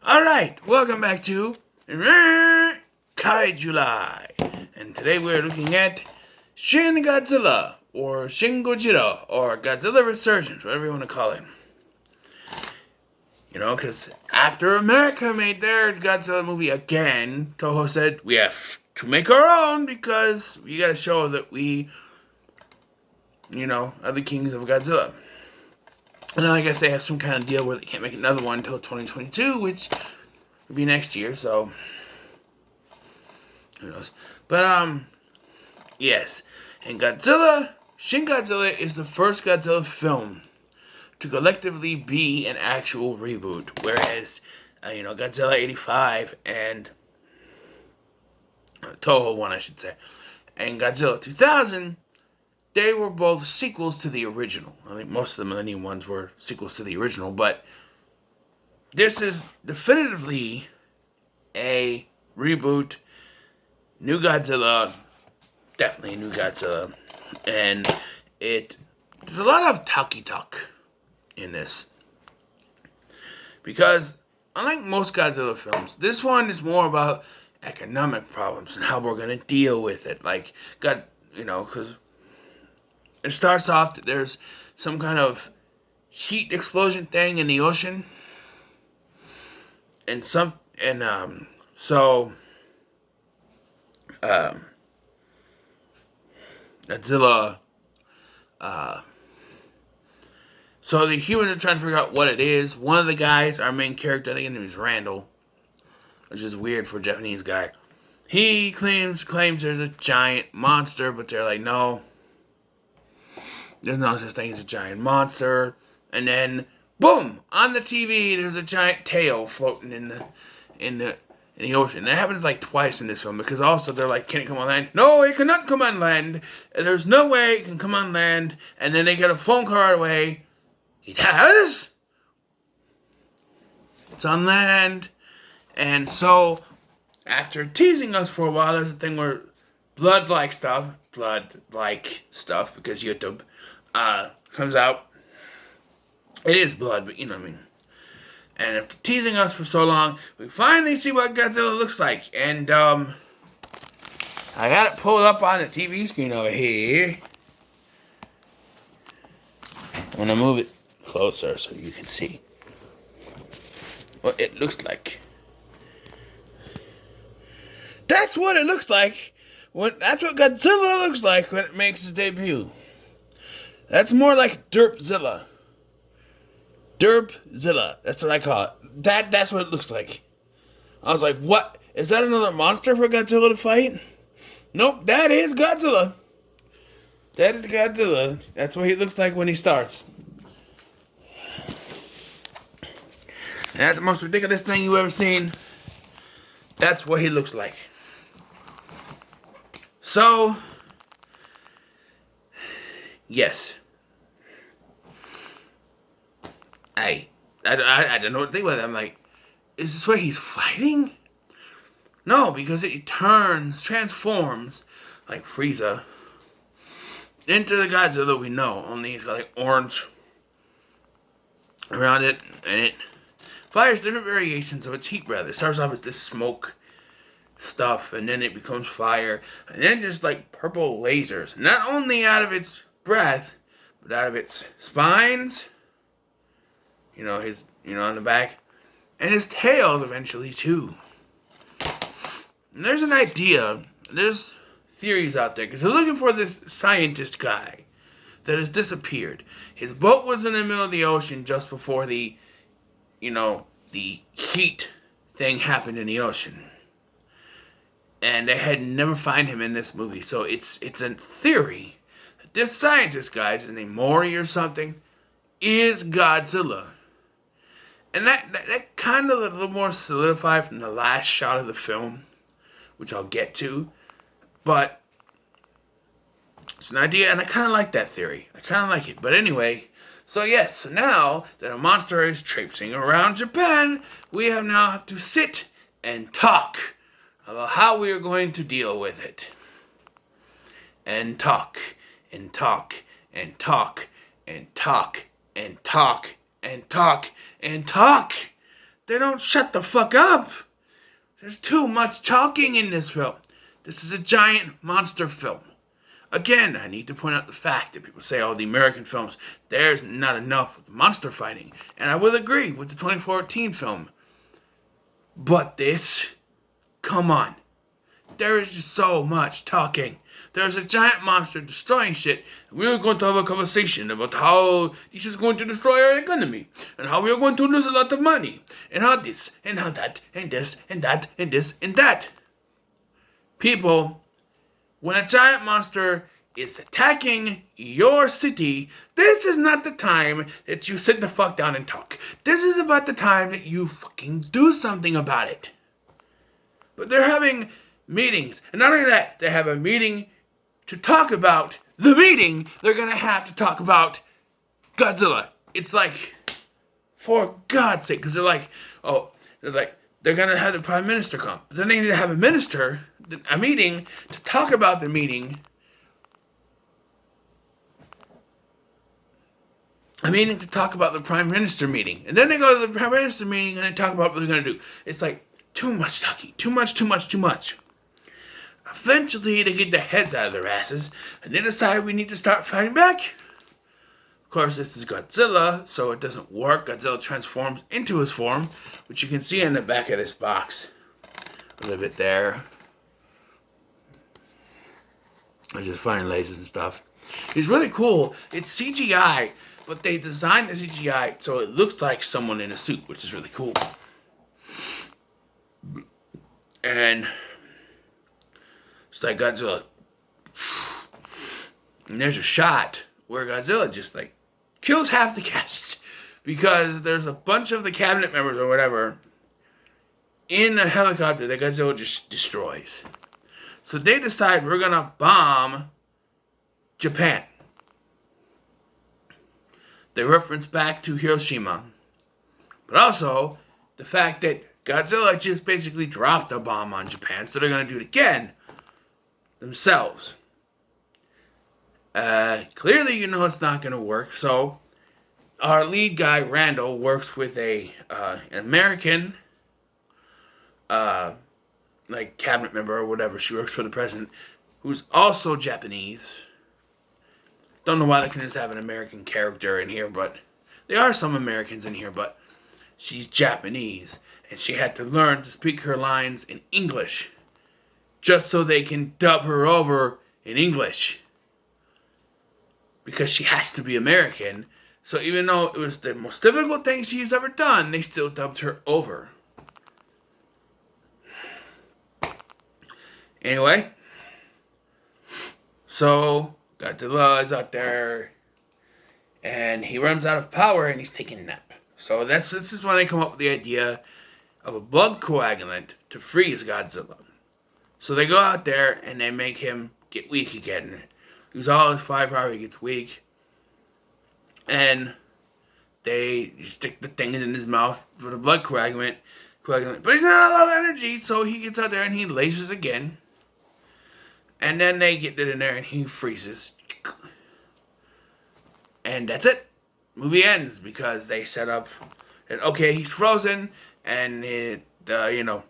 Alright, welcome back to Kaijuly. And today we're looking at Shin Godzilla, or Shin Gojira, or Godzilla Resurgence, whatever you want to call it. You know, because after America made their Godzilla movie again, Toho said, we have to make our own because we gotta show that we, are the kings of Godzilla. And I guess they have some kind of deal where they can't make another one until 2022, which would be next year, so who knows. But, yes. And Shin Godzilla is the first Godzilla film to collectively be an actual reboot, whereas, Godzilla 85 and Toho 1, I should say, and Godzilla 2000, they were both sequels to the original. I think most of the Millennium ones were sequels to the original, but this is definitively a reboot. New Godzilla, definitely a new Godzilla. And there's a lot of talky talk in this. Because, unlike most Godzilla films, this one is more about economic problems and how we're going to deal with it. Because it starts off that there's some kind of heat explosion thing in the ocean. And Godzilla, so the humans are trying to figure out what it is. One of the guys, our main character, I think his name is Randall, which is weird for a Japanese guy. He claims there's a giant monster, but they're like, no, there's no such thing as a giant monster. And then, boom! On the TV, there's a giant tail floating in the ocean. That happens like twice in this film, because also they're like, can it come on land? No, it cannot come on land. There's no way it can come on land. And then they get a phone call right away. It has. It's on land. And so, after teasing us for a while, there's a thing where blood-like stuff, because YouTube, comes out. It is blood, but you know what I mean. And after teasing us for so long, we finally see what Godzilla looks like. And, I got it pulled up on the TV screen over here. I'm gonna move it closer so you can see what it looks like. That's what it looks like. That's what Godzilla looks like when it makes its debut. That's more like Derpzilla. Derpzilla. That's what I call it. That's what it looks like. I was like, what? Is that another monster for Godzilla to fight? Nope, that is Godzilla. That is Godzilla. That's what he looks like when he starts. And that's the most ridiculous thing you've ever seen. That's what he looks like. So, yes. I don't know what to think about it. I'm like, is this where he's fighting? No, because it transforms, like Frieza, into the Godzilla we know. Only he's got like orange around it, and it fires different variations of its heat breath. It starts off as this smoke stuff, and then it becomes fire, and then just like purple lasers. Not only out of its breath, but out of its spines. On the back. And his tails eventually, too. And there's an idea. There's theories out there. Because they're looking for this scientist guy that has disappeared. His boat was in the middle of the ocean just before the heat thing happened in the ocean. And they had never find him in this movie. So it's a theory that this scientist guy, his name Mori or something, is Godzilla. And that kind of a little more solidified from the last shot of the film, which I'll get to. But it's an idea, and I kind of like that theory. I kind of like it. But anyway, so now that a monster is traipsing around Japan, we have now to sit and talk about how we are going to deal with it. And talk, and talk, and talk, and talk, and talk, and talk, and talk. they don't shut the fuck up. There's too much talking in this film. This is a giant monster film. Again, I need to point out the fact that people say, oh, the American films, there's not enough with monster fighting. And I will agree with the 2014 film. But this, come on. There is just so much talking. There's a giant monster destroying shit. We're going to have a conversation about how this is going to destroy our economy. And how we're going to lose a lot of money. And how this, and how that, and this, and that, and this, and that. People, when a giant monster is attacking your city, this is not the time that you sit the fuck down and talk. This is about the time that you fucking do something about it. But they're having meetings. And not only that, they have a meeting to talk about the meeting. They're going to have to talk about Godzilla. It's like, for God's sake, because they're like, they're going to have the prime minister come. But then they need to have a meeting to talk about the meeting. A meeting to talk about the prime minister meeting. And then they go to the prime minister meeting and they talk about what they're going to do. It's like, too much talking. Too much. Eventually, they get their heads out of their asses and they decide we need to start fighting back. Of course, this is Godzilla, so it doesn't work. Godzilla transforms into his form, which you can see in the back of this box. A little bit there. There's just firing lasers and stuff. It's really cool. It's CGI, but they designed the CGI so it looks like someone in a suit, which is really cool. And it's like Godzilla. And there's a shot where Godzilla just like kills half the cast because there's a bunch of the cabinet members or whatever in a helicopter that Godzilla just destroys. So they decide we're gonna bomb Japan. They reference back to Hiroshima, but also the fact that Godzilla just basically dropped a bomb on Japan, so they're going to do it again themselves. Clearly, you know it's not going to work, so our lead guy, Randall, works with an American, cabinet member or whatever. She works for the president, who's also Japanese. Don't know why they can just have an American character in here, but there are some Americans in here, but she's Japanese. And she had to learn to speak her lines in English just so they can dub her over in English. Because she has to be American. So even though it was the most difficult thing she's ever done, they still dubbed her over. Anyway. So Godzilla is out there. And he runs out of power and he's taking a nap. So this is when they come up with the idea of a blood coagulant to freeze Godzilla. So they go out there and they make him get weak again. Use all his firepower, he gets weak. And they stick the things in his mouth for the blood coagulant. But he's not a lot of energy, so he gets out there and he lasers again. And then they get it in there and he freezes. And that's it. Movie ends because they set up that, okay, he's frozen. And it, yeah.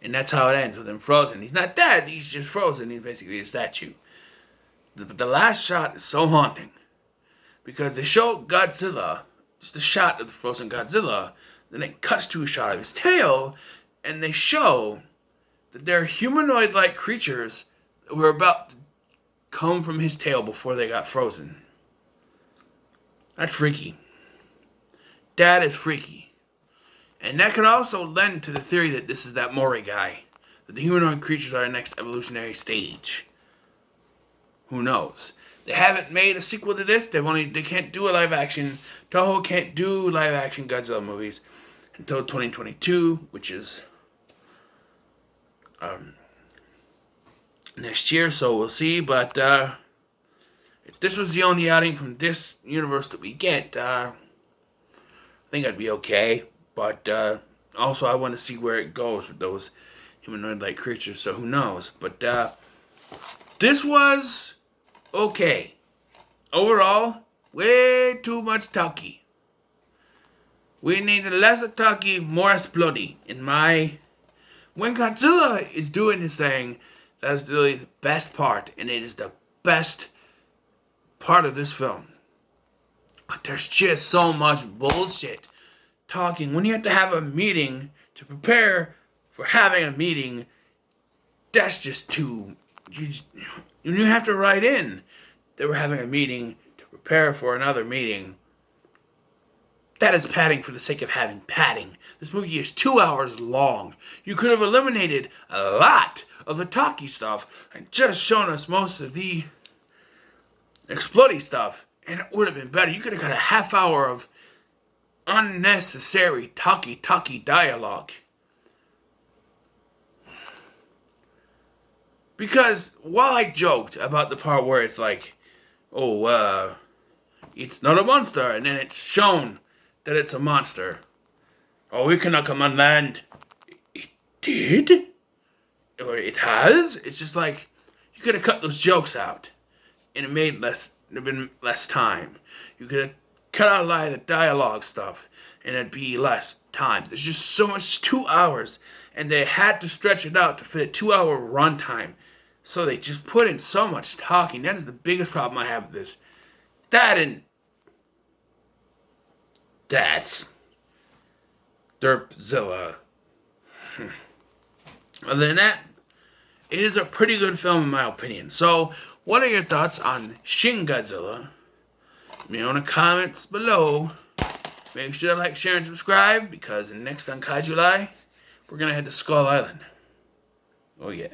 And that's how it ends with him frozen. He's not dead, he's just frozen. He's basically a statue. But the last shot is so haunting. Because they show Godzilla, just a shot of the frozen Godzilla. Then it cuts to a shot of his tail. And they show that there are humanoid-like creatures that were about to come from his tail before they got frozen. That's freaky. That is freaky. And that could also lend to the theory that this is that Mori guy. That the humanoid creatures are the next evolutionary stage. Who knows? They haven't made a sequel to this. They can't do a live action. Toho can't do live action Godzilla movies until 2022, which is next year, so we'll see. But if this was the only outing from this universe that we get, I think I'd be okay. But also I want to see where it goes with those humanoid-like creatures, so who knows. But this was okay. Overall, way too much talky. We need less talky, more explodey. When Godzilla is doing his thing, that is really the best part, and it is the best part of this film. But there's just so much bullshit talking. When you have to have a meeting to prepare for having a meeting, that's just too... You have to write in that we're having a meeting to prepare for another meeting. That is padding for the sake of having padding. This movie is 2 hours long. You could have eliminated a lot of the talky stuff and just shown us most of the explodey stuff, and it would have been better. You could have got a half hour of unnecessary talky dialogue. Because while I joked about the part where it's like, oh, it's not a monster, and then it's shown that it's a monster. Oh, we cannot come on land. It did? Or it has? It's just like, you could have cut those jokes out, and it would have been less time. You could have cut out a lot of the dialogue stuff, and it'd be less time. There's just so much, 2 hours, and they had to stretch it out to fit a 2 hour runtime. So they just put in so much talking. That is the biggest problem I have with this. That's Derpzilla. Other than that, it is a pretty good film in my opinion. So, what are your thoughts on Shin Godzilla? Leave me on the comments below. Make sure to like, share, and subscribe, because next on Kaijuly, we're going to head to Skull Island. Oh yeah.